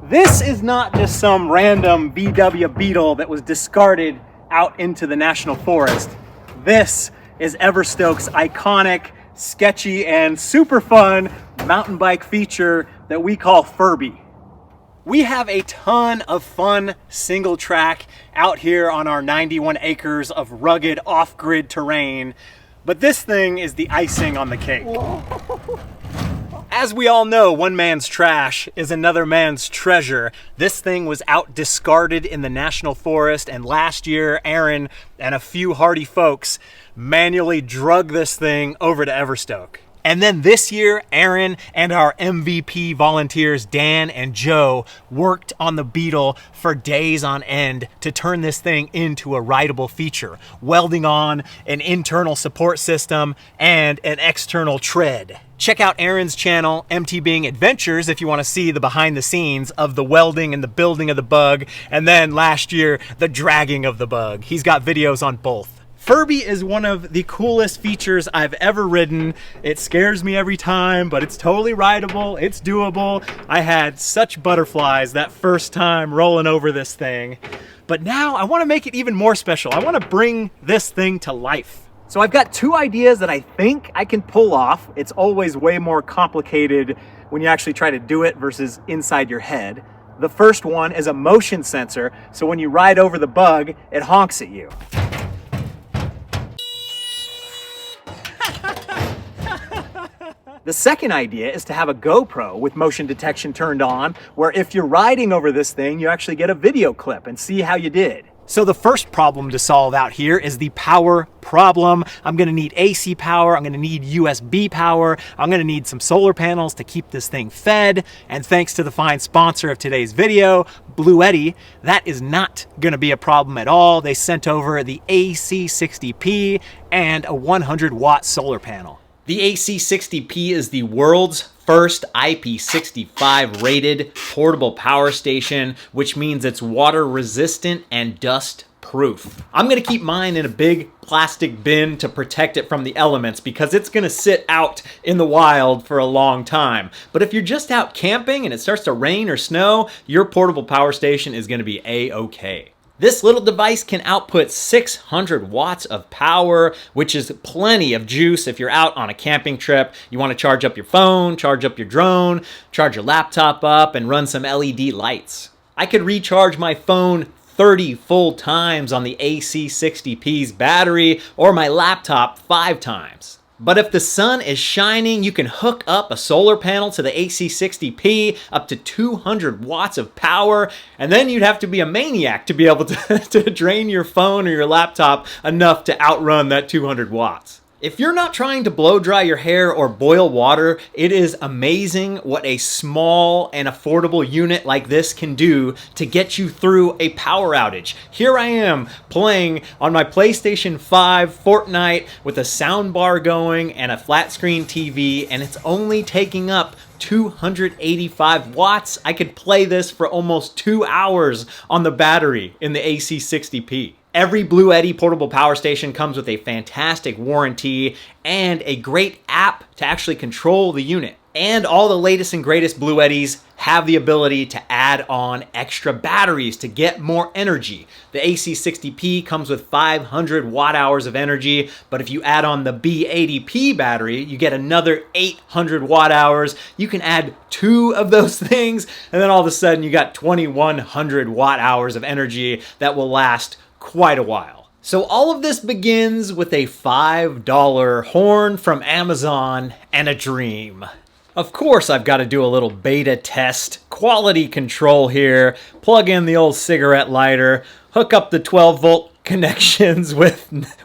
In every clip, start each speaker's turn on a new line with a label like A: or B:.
A: This is not just some random VW Beetle that was discarded out into the national forest. This is Everstoke's iconic, sketchy, and super fun mountain bike feature that we call Furby. We have a ton of fun single track out here on our 91 acres of rugged off-grid terrain, but this thing is the icing on the cake. As we all know, one man's trash is another man's treasure. This thing was out discarded in the national forest, and last year, Aaron and a few hardy folks manually drug this thing over to Everstoke. And then this year, Aaron and our MVP volunteers, Dan and Joe, worked on the Beetle for days on end to turn this thing into a rideable feature, welding on an internal support system and an external tread. Check out Aaron's channel, MTBing Adventures, if you want to see the behind the scenes of the welding and the building of the bug, and then last year, the dragging of the bug. He's got videos on both. Furby is one of the coolest features I've ever ridden. It scares me every time, but it's totally rideable, it's doable. I had such butterflies that first time rolling over this thing. But now I want to make it even more special. I want to bring this thing to life. So I've got two ideas that I think I can pull off. It's always way more complicated when you actually try to do it versus inside your head. The first one is a motion sensor, so when you ride over the bug, it honks at you. The second idea is to have a GoPro with motion detection turned on, where if you're riding over this thing, you actually get a video clip and see how you did. So the first problem to solve out here is the power problem. I'm gonna need AC power, I'm gonna need USB power, I'm gonna need some solar panels to keep this thing fed, and thanks to the fine sponsor of today's video, Bluetti, that is not gonna be a problem at all. They sent over the AC60P and a 100-watt solar panel. The AC60P is the world's first IP65 rated portable power station, which means it's water resistant and dust proof. I'm gonna keep mine in a big plastic bin to protect it from the elements because it's gonna sit out in the wild for a long time. But if you're just out camping and it starts to rain or snow, your portable power station is gonna be A-okay. This little device can output 600 watts of power, which is plenty of juice if you're out on a camping trip. You want to charge up your phone, charge up your drone, charge your laptop up, and run some LED lights. I could recharge my phone 30 full times on the AC60P's battery, or my laptop 5 times. But if the sun is shining, you can hook up a solar panel to the AC60P up to 200 watts of power, and then you'd have to be a maniac to be able to drain your phone or your laptop enough to outrun that 200 watts. If you're not trying to blow dry your hair or boil water, it is amazing what a small and affordable unit like this can do to get you through a power outage. Here I am playing on my PlayStation 5 Fortnite with a sound bar going and a flat screen TV, and it's only taking up 285 watts. I could play this for almost 2 hours on the battery in the AC60P. Every Bluetti portable power station comes with a fantastic warranty and a great app to actually control the unit. And all the latest and greatest Bluettis have the ability to add on extra batteries to get more energy. The AC60P comes with 500 watt hours of energy, but if you add on the B80P battery, you get another 800 watt hours. You can add 2 of those things, and then all of a sudden you got 2100 watt hours of energy that will last quite a while. So all of this begins with a $5 horn from Amazon and a dream. Of course, I've got to do a little beta test, quality control here, plug in the old cigarette lighter, hook up the 12-volt connections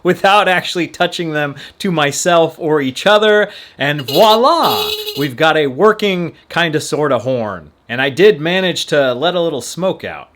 A: without actually touching them to myself or each other, and voila! We've got a working kind of sort of horn. And I did manage to let a little smoke out.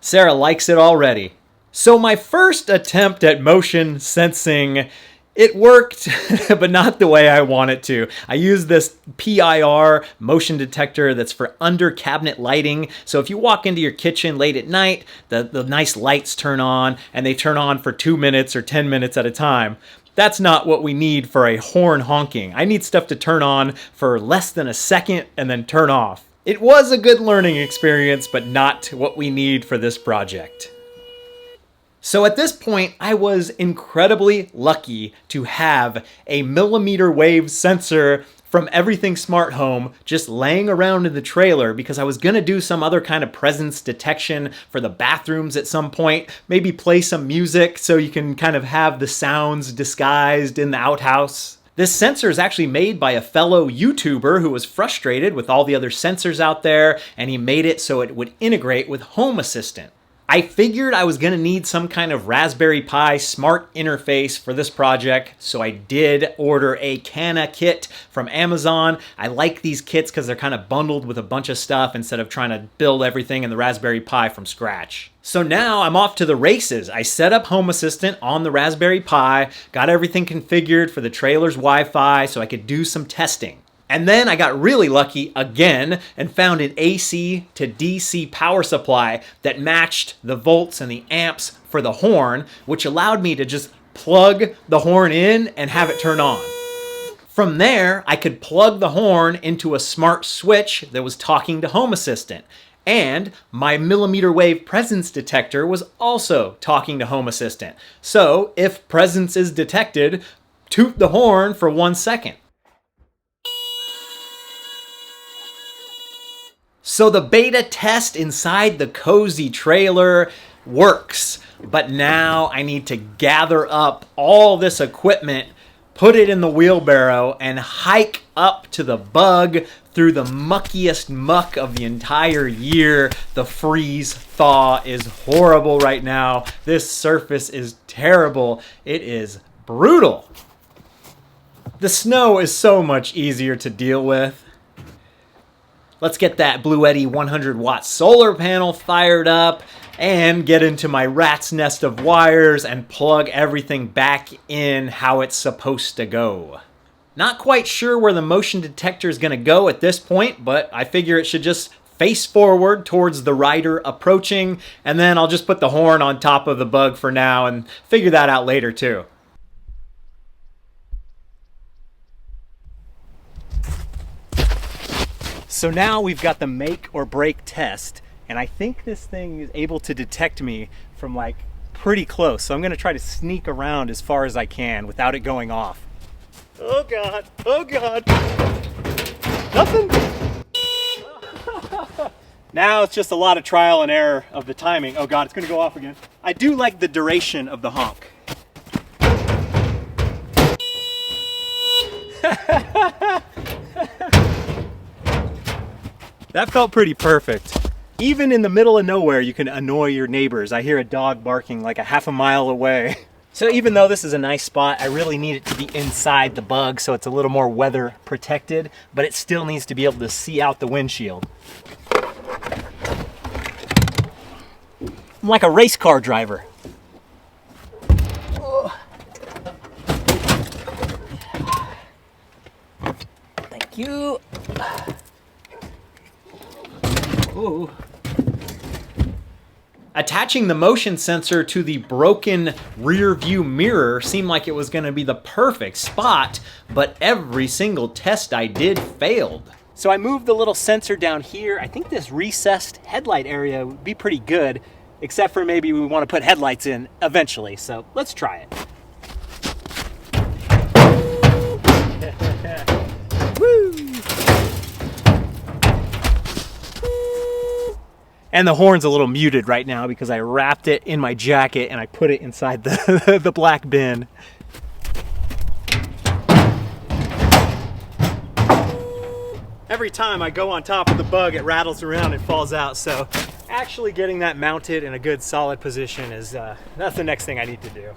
A: Sarah likes it already. So my first attempt at motion sensing, it worked, but not the way I want it to. I use this PIR motion detector that's for under cabinet lighting. So if you walk into your kitchen late at night, the nice lights turn on, and they turn on for 2 minutes or 10 minutes at a time. That's not what we need for a horn honking. I need stuff to turn on for less than a second and then turn off. It was a good learning experience, but not what we need for this project. So at this point, I was incredibly lucky to have a millimeter wave sensor from Everything Smart Home just laying around in the trailer because I was gonna do some other kind of presence detection for the bathrooms at some point, maybe play some music so you can kind of have the sounds disguised in the outhouse. This sensor is actually made by a fellow YouTuber who was frustrated with all the other sensors out there, and he made it so it would integrate with Home Assistant. I figured I was going to need some kind of Raspberry Pi smart interface for this project, so I did order a Cana kit from Amazon. I like these kits because they're kind of bundled with a bunch of stuff instead of trying to build everything in the Raspberry Pi from scratch. So now I'm off to the races. I set up Home Assistant on the Raspberry Pi, got everything configured for the trailer's Wi-Fi so I could do some testing. And then I got really lucky again and found an AC to DC power supply that matched the volts and the amps for the horn, which allowed me to just plug the horn in and have it turn on. From there, I could plug the horn into a smart switch that was talking to Home Assistant. And my millimeter wave presence detector was also talking to Home Assistant. So if presence is detected, toot the horn for 1 second. So the beta test inside the cozy trailer works, but now I need to gather up all this equipment, put it in the wheelbarrow, and hike up to the bug through the muckiest muck of the entire year. The freeze thaw is horrible right now. This surface is terrible. It is brutal. The snow is so much easier to deal with. Let's get that Bluetti 100-watt solar panel fired up and get into my rat's nest of wires and plug everything back in how it's supposed to go. Not quite sure where the motion detector is going to go at this point, but I figure it should just face forward towards the rider approaching, and then I'll just put the horn on top of the bug for now and figure that out later too. So now we've got the make or break test, and I think this thing is able to detect me from like pretty close. So I'm gonna try to sneak around as far as I can without it going off. Oh God, oh God. Nothing. Now it's just a lot of trial and error of the timing. Oh God, it's gonna go off again. I do like the duration of the honk. That felt pretty perfect. Even in the middle of nowhere, you can annoy your neighbors. I hear a dog barking like a half a mile away. So even though this is a nice spot, I really need it to be inside the bug so it's a little more weather protected, but it still needs to be able to see out the windshield. I'm like a race car driver. Thank you. Ooh. Attaching the motion sensor to the broken rear view mirror seemed like it was going to be the perfect spot, but every single test I did failed. So I moved the little sensor down here. I think this recessed headlight area would be pretty good, except for maybe we want to put headlights in eventually. So let's try it. Woo! And the horn's a little muted right now because I wrapped it in my jacket and I put it inside the black bin. Every time I go on top of the bug, it rattles around and falls out. So actually getting that mounted in a good solid position is, that's the next thing I need to do.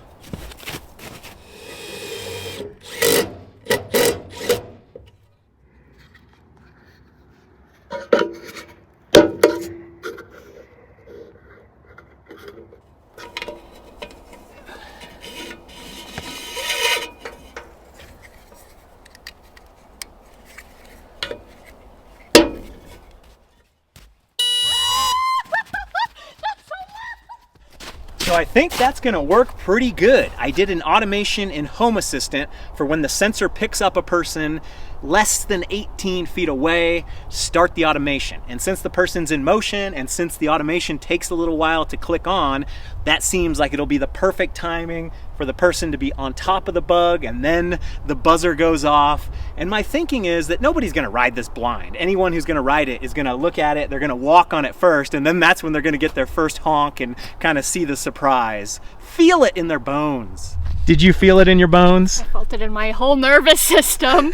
A: So I think that's gonna work pretty good. I did an automation in Home Assistant for when the sensor picks up a person less than 18 feet away, start the automation. And since the person's in motion and since the automation takes a little while to click on, that seems like it'll be the perfect timing for the person to be on top of the bug, and then the buzzer goes off. And my thinking is that nobody's gonna ride this blind. Anyone who's gonna ride it is gonna look at it, they're gonna walk on it first, and then that's when they're gonna get their first honk and kind of see the surprise. Feel it in their bones. Did you feel it in your bones?
B: I felt it in my whole nervous system.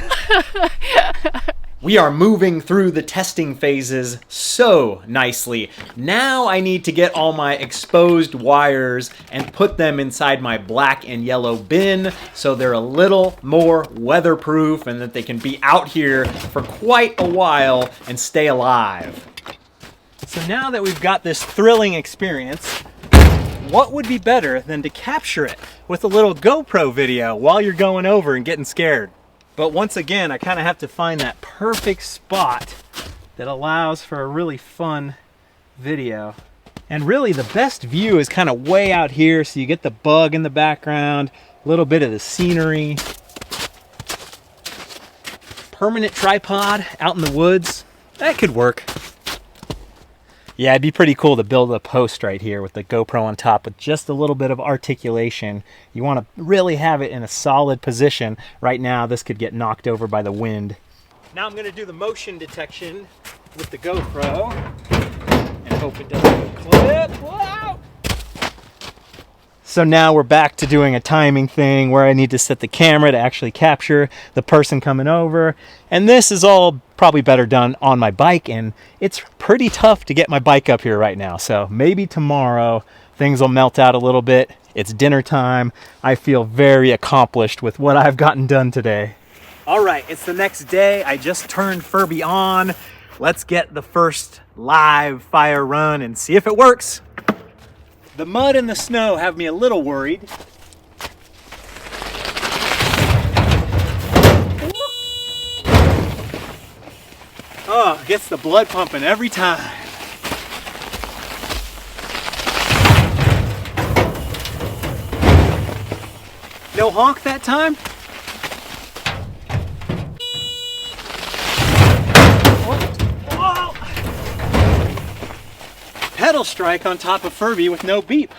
A: We are moving through the testing phases so nicely. Now I need to get all my exposed wires and put them inside my black and yellow bin so they're a little more weatherproof and that they can be out here for quite a while and stay alive. So now that we've got this thrilling experience, what would be better than to capture it with a little GoPro video while you're going over and getting scared? But once again, I kind of have to find that perfect spot that allows for a really fun video. And really the best view is kind of way out here, so you get the bug in the background, a little bit of the scenery. Permanent tripod out in the woods, that could work. Yeah, it'd be pretty cool to build a post right here with the GoPro on top with just a little bit of articulation. You want to really have it in a solid position. Right now, this could get knocked over by the wind. Now I'm going to do the motion detection with the GoPro and hope it doesn't clip. Whoa! So now we're back to doing a timing thing where I need to set the camera to actually capture the person coming over. And this is all probably better done on my bike, and it's pretty tough to get my bike up here right now. So maybe tomorrow things will melt out a little bit. It's dinner time. I feel very accomplished with what I've gotten done today. All right, it's the next day. I just turned Furby on. Let's get the first live fire run and see if it works. The mud and the snow have me a little worried. Oh, gets the blood pumping every time. No honk that time? Whoa. Pedal strike on top of Furby with no beep.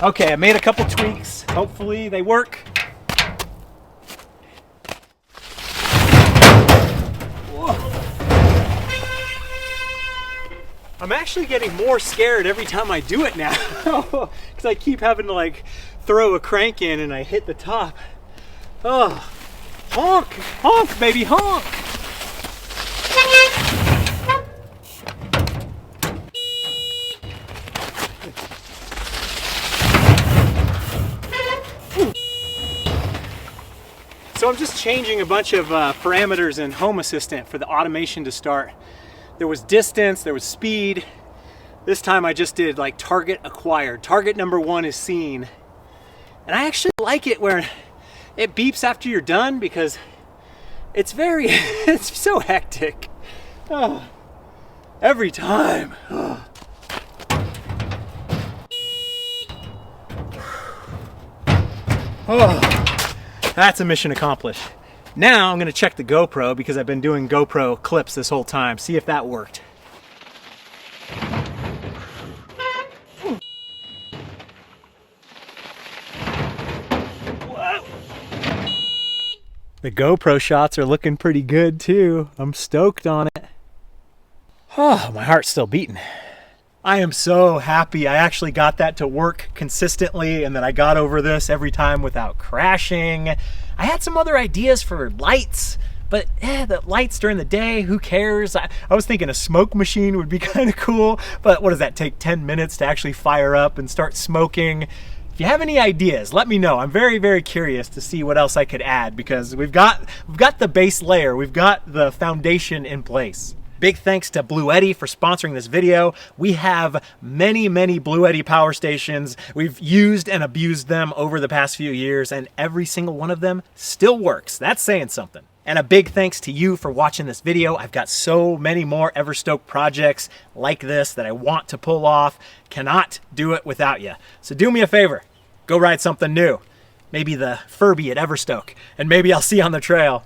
A: Okay, I made a couple tweaks. Hopefully they work. I'm actually getting more scared every time I do it now because I keep having to like throw a crank in and I hit the top. Oh, honk, honk, baby, honk. So I'm just changing a bunch of parameters in Home Assistant for the automation to start. There was distance, there was speed. This time I just did like target acquired. Target number 1 is seen. And I actually like it where it beeps after you're done because it's it's so hectic. Oh, every time. Oh. Oh, that's a mission accomplished. Now I'm going to check the GoPro because I've been doing GoPro clips this whole time. See if that worked. Whoa. The GoPro shots are looking pretty good too. I'm stoked on it. Oh, my heart's still beating. I am so happy I actually got that to work consistently and that I got over this every time without crashing. I had some other ideas for lights, but the lights during the day, who cares? I was thinking a smoke machine would be kind of cool, but what does that take, 10 minutes to actually fire up and start smoking? If you have any ideas, let me know. I'm very, very curious to see what else I could add because we've got the base layer, we've got the foundation in place. Big thanks to Bluetti for sponsoring this video. We have many, many Bluetti power stations. We've used and abused them over the past few years, and every single one of them still works. That's saying something. And a big thanks to you for watching this video. I've got so many more Everstoke projects like this that I want to pull off. Cannot do it without you. So do me a favor, go ride something new. Maybe the Furby at Everstoke, and maybe I'll see you on the trail.